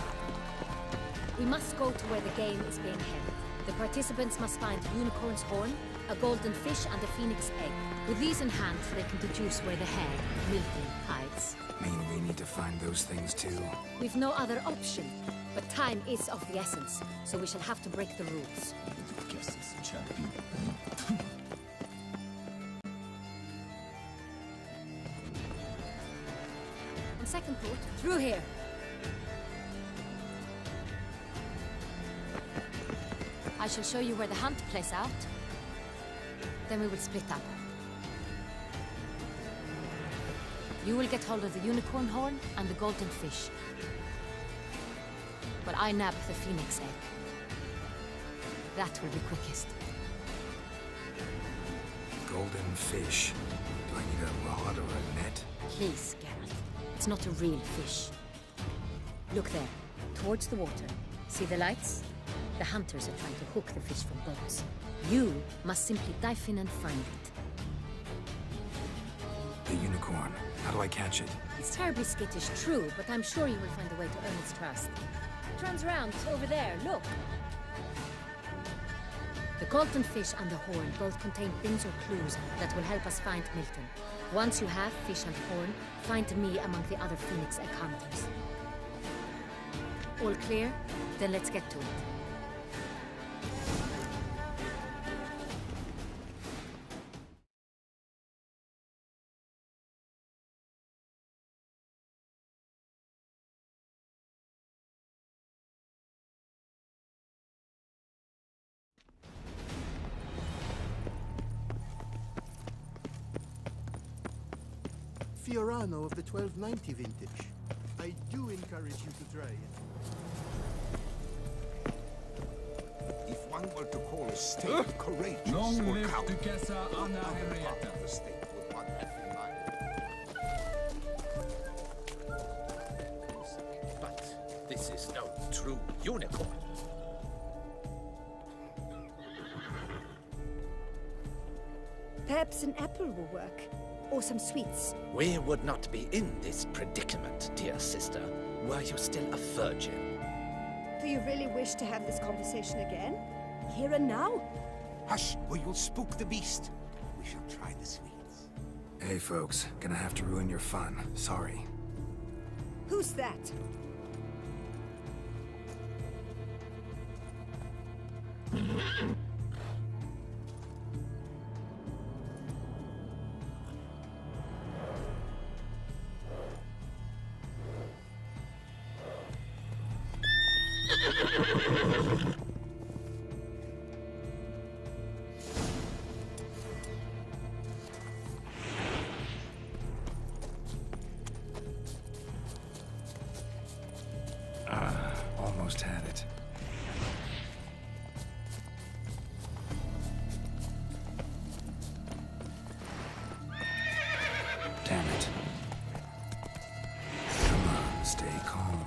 We must go to where the game is being held. The participants must find a unicorn's horn, a golden fish, and a phoenix egg. With these in hand, they can deduce where the hare, Milton, hides. Mean we need to find those things too? We've no other option. But time is of the essence, so we shall have to break the rules. Guess it's a champion. On second thought, through here. I shall show you where the hunt plays out. Then we will split up. You will get hold of the unicorn horn and the golden fish. But I nab the phoenix egg. That will be quickest. Golden fish. Do I need a rod or a net? Please, Geralt. It's not a real fish. Look there, towards the water. See the lights? The hunters are trying to hook the fish from boats. You must simply dive in and find it. The unicorn. How do I catch it? It's terribly skittish, true, but I'm sure you will find a way to earn its trust. It runs around over there, look. The golden fish and the horn both contain things or clues that will help us find Milton. Once you have fish and horn, find me among the other phoenix egg hunters. All clear? Then let's get to it. Fiorano of the 1290 vintage. I do encourage you to try it. If one were to call a state courageous or cowardly, what other part of the state would one have in mind? But this is no true unicorn. Perhaps an apple will work. Or some sweets. We would not be in this predicament, dear sister, were you still a virgin. Do you really wish to have this conversation again? Here and now? Hush, or you'll spook the beast. We shall try the sweets. Hey folks, gonna have to ruin your fun. Sorry. Who's that? Almost had it. Damn it. Come on, stay calm.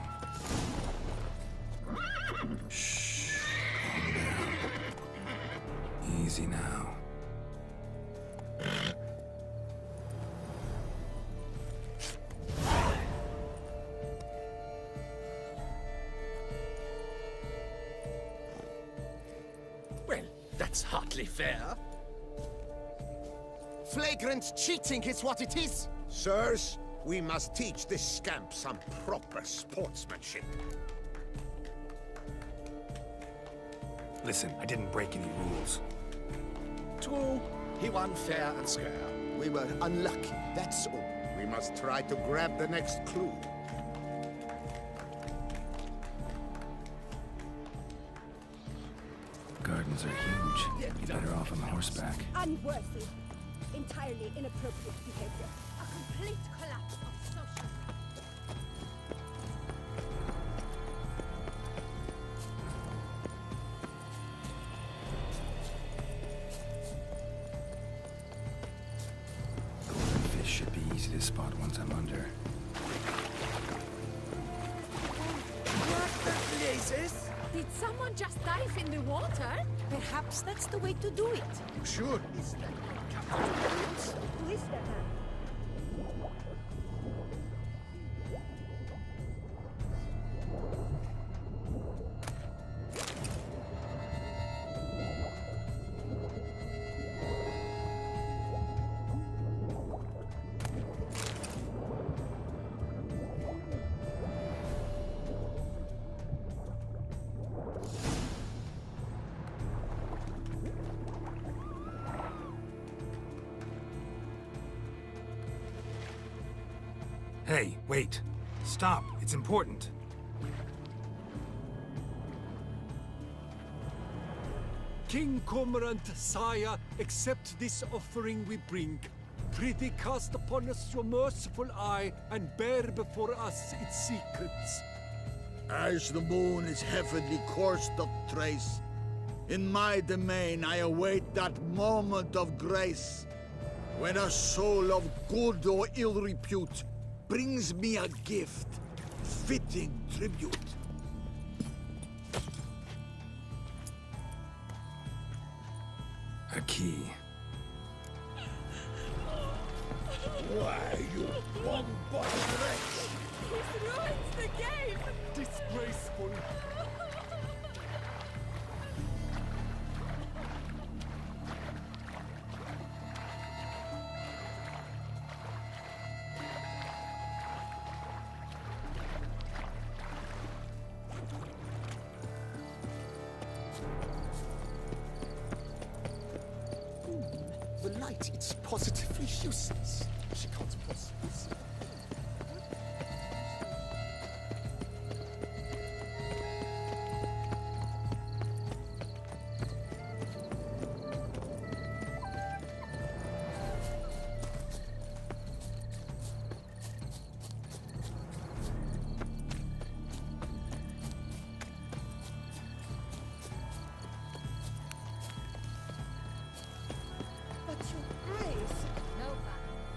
Shh, calm down. Easy now. Well, that's hardly fair. Flagrant cheating is what it is. Sirs, we must teach this scamp some proper sportsmanship. Listen, I didn't break any rules. True, he won fair and square. We were unlucky, that's all. We must try to grab the next clue. Gardens are huge. You better off on horseback. Unworthy. Entirely inappropriate behavior. A complete collapse of social... Golden fish should be easy to spot once I'm under. What the blazes? Did someone just dive in the water? Perhaps that's the way to do it. Sure. Is that Who is that man? Hey, wait. Stop. It's important. King Cormorant, sire, accept this offering we bring. Prithee cast upon us your merciful eye, and bear before us its secrets. As the moon is heavenly course doth trace, in my domain I await that moment of grace, when a soul of good or ill repute brings me a gift, fitting tribute. A key. Why, you bombard wretch! This ruins the game! Disgraceful! the light? It's positively useless. She can't possibly see.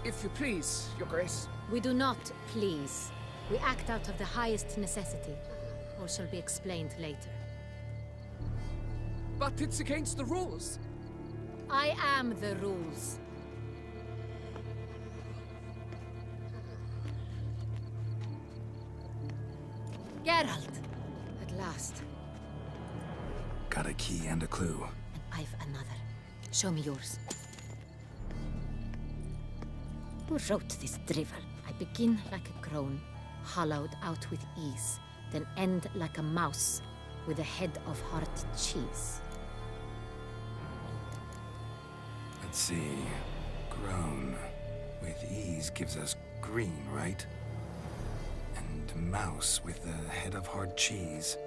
If you please, Your Grace. We do not please. We act out of the highest necessity. All shall be explained later. But it's against the rules. I am the rules. Geralt! At last. Got a key and a clue. And I've another. Show me yours. Who wrote this drivel? I begin like a crone, hollowed out with ease, then end like a mouse, with a head of hard cheese. Let's see. Grown. With ease gives us green, right? And mouse with the head of hard cheese.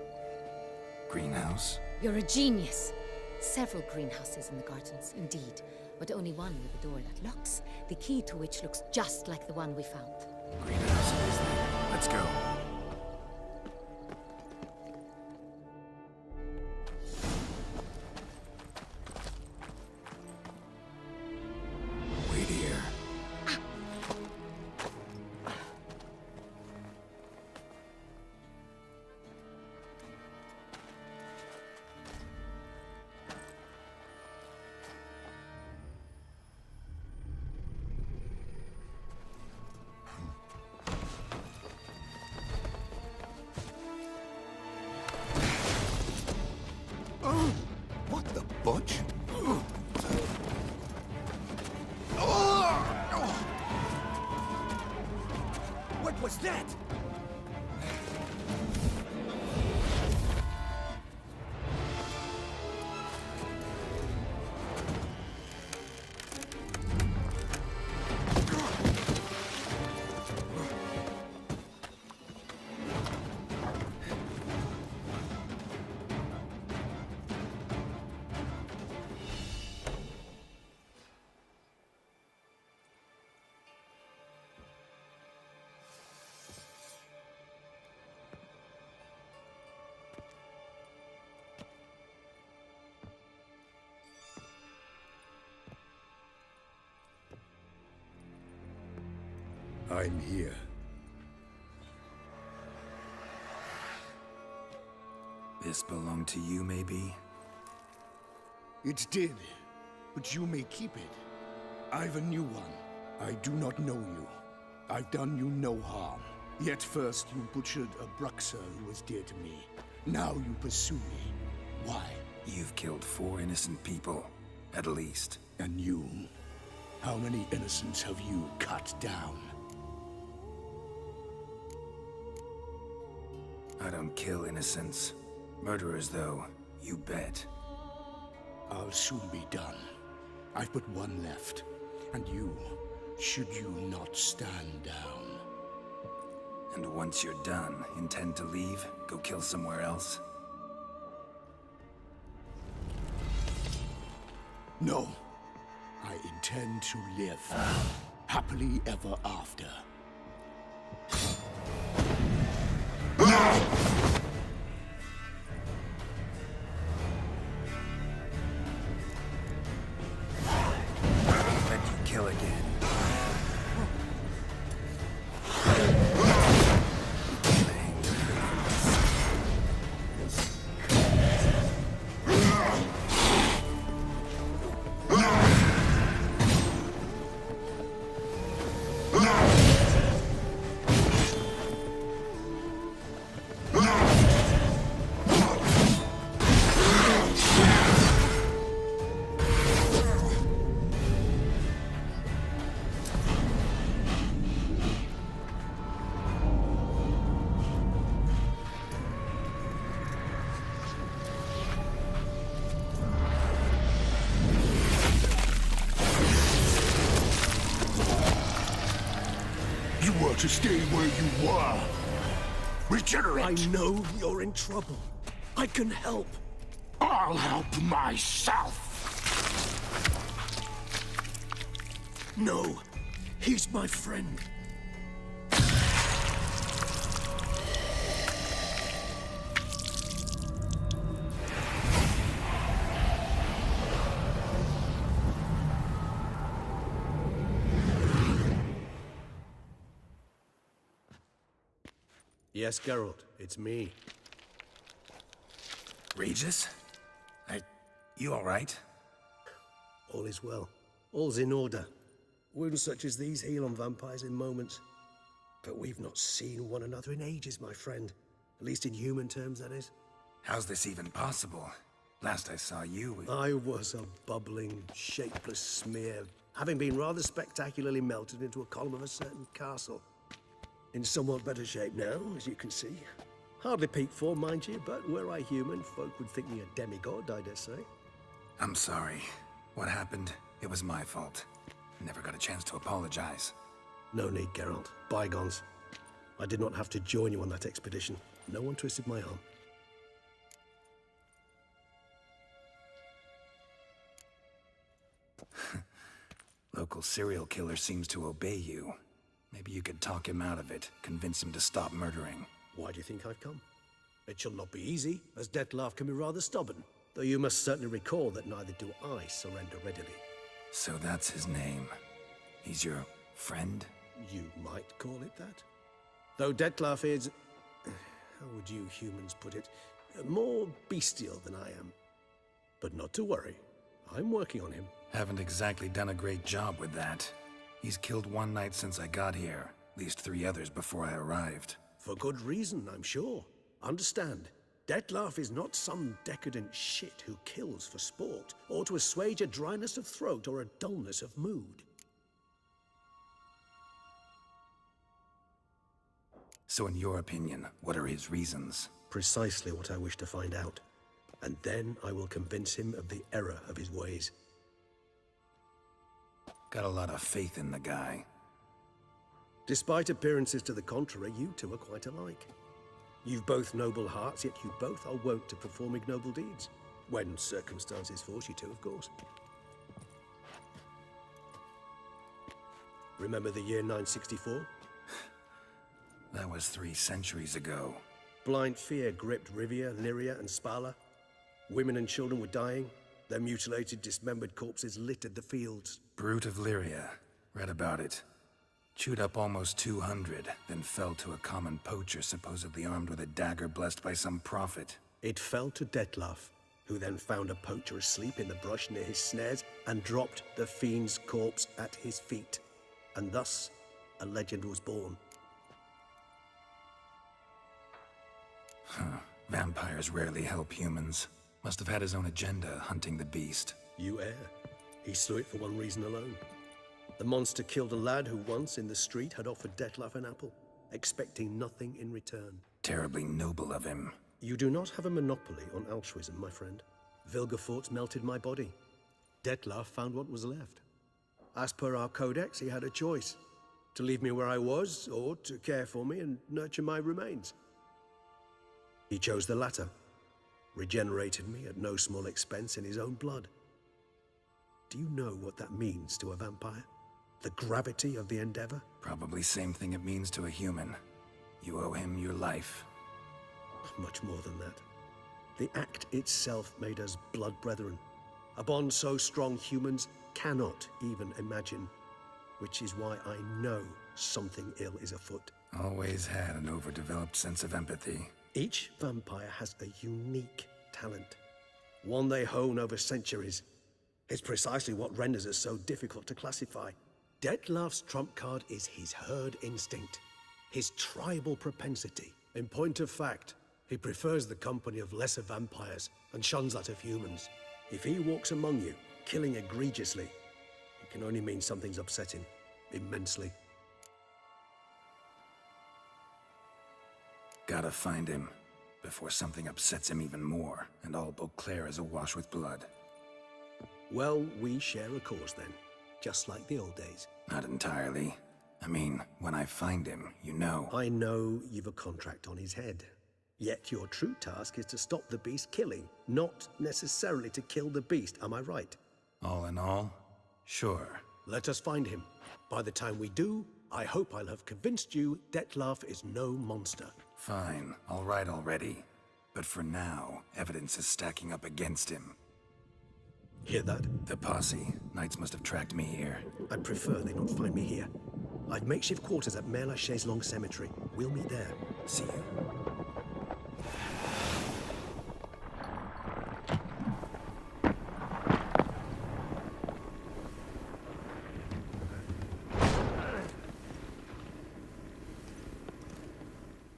Greenhouse? You're a genius. Several greenhouses in the gardens, indeed, but only one with a door that locks, the key to which looks just like the one we found. Greenhouse it is then. Let's go. Wait here. What the butch? What was that? I'm here. This belonged to you, maybe? It did, but you may keep it. I've a new one. I do not know you. I've done you no harm. Yet first you butchered a Bruxer who was dear to me. Now you pursue me. Why? You've killed 4 innocent people, at least. And you? How many innocents have you cut down? I don't kill innocents. Murderers, though, you bet. I'll soon be done. I've but one left. And you, should you not stand down. And once you're done, intend to leave? Go kill somewhere else? No. I intend to live. Happily ever after. Let you kill again. To stay where you were. Regenerate! I know you're in trouble. I can help. I'll help myself! No, he's my friend. Yes, Geralt, it's me. Regis? You all right? All is well. All's in order. Wounds such as these heal on vampires in moments. But we've not seen one another in ages, my friend. At least in human terms, that is. How's this even possible? Last I saw you, I was a bubbling, shapeless smear, having been rather spectacularly melted into a column of a certain castle. In somewhat better shape now, as you can see. Hardly peak form, mind you, but were I human, folk would think me a demigod, I dare say. I'm sorry. What happened? It was my fault. Never got a chance to apologize. No need, Geralt. Bygones. I did not have to join you on that expedition. No one twisted my arm. Local serial killer seems to obey you. Maybe you could talk him out of it, convince him to stop murdering. Why do you think I've come? It shall not be easy, as Dettlaff can be rather stubborn. Though you must certainly recall that neither do I surrender readily. So that's his name. He's your friend? You might call it that. Though Dettlaff is... how would you humans put it? More bestial than I am. But not to worry. I'm working on him. Haven't exactly done a great job with that. He's killed one knight since I got here. At least 3 others before I arrived. For good reason, I'm sure. Understand, Dettlaff is not some decadent shit who kills for sport, or to assuage a dryness of throat or a dullness of mood. So in your opinion, what are his reasons? Precisely what I wish to find out. And then I will convince him of the error of his ways. Got a lot of faith in the guy. Despite appearances to the contrary, you two are quite alike. You've both noble hearts, yet you both are wont to perform ignoble deeds. When circumstances force you to, of course. Remember the year 964? That was 3 centuries ago. Blind fear gripped Rivia, Lyria, and Spala. Women and children were dying. Their mutilated, dismembered corpses littered the fields. Brute of Lyria. Read about it. Chewed up almost 200, then fell to a common poacher supposedly armed with a dagger blessed by some prophet. It fell to Dettlaff, who then found a poacher asleep in the brush near his snares and dropped the fiend's corpse at his feet. And thus, a legend was born. Huh. Vampires rarely help humans. Must have had his own agenda, hunting the beast. You err. He slew it for one reason alone. The monster killed a lad who once, in the street, had offered Dettlaff an apple, expecting nothing in return. Terribly noble of him. You do not have a monopoly on altruism, my friend. Vilgefortz melted my body. Dettlaff found what was left. As per our codex, he had a choice. To leave me where I was, or to care for me and nurture my remains. He chose the latter. Regenerated me at no small expense in his own blood. Do you know what that means to a vampire? The gravity of the endeavor? Probably same thing it means to a human. You owe him your life. Much more than that. The act itself made us blood brethren. A bond so strong humans cannot even imagine. Which is why I know something ill is afoot. Always had an overdeveloped sense of empathy. Each vampire has a unique talent. One they hone over centuries. It's precisely what renders it so difficult to classify. Dettlaff's trump card is his herd instinct, his tribal propensity. In point of fact, he prefers the company of lesser vampires and shuns that of humans. If he walks among you, killing egregiously, it can only mean something's upset him, immensely. Gotta find him, before something upsets him even more, and all Beauclair is awash with blood. Well, we share a cause then, just like the old days. Not entirely. I mean, when I find him, you know. I know you've a contract on his head. Yet your true task is to stop the beast killing, not necessarily to kill the beast, am I right? All in all, sure. Let us find him. By the time we do, I hope I'll have convinced you Dettlaff is no monster. Fine, all right already. But for now, evidence is stacking up against him. Hear that? The posse. Knights must have tracked me here. I'd prefer they not find me here. I've makeshift quarters at Mère Lachaise Long Cemetery. We'll meet there. See you.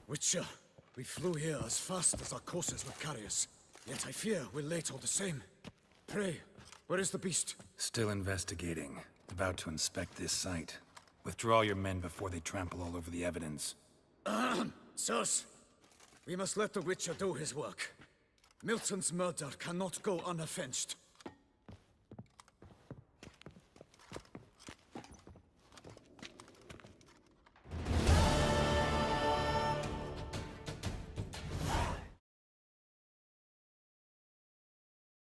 Witcher, we flew here as fast as our courses would carry us. Yet I fear we're late all the same. Pray, where is the beast? Still investigating. About to inspect this site. Withdraw your men before they trample all over the evidence. Sirs, we must let the Witcher do his work. Milton's murder cannot go unavenged.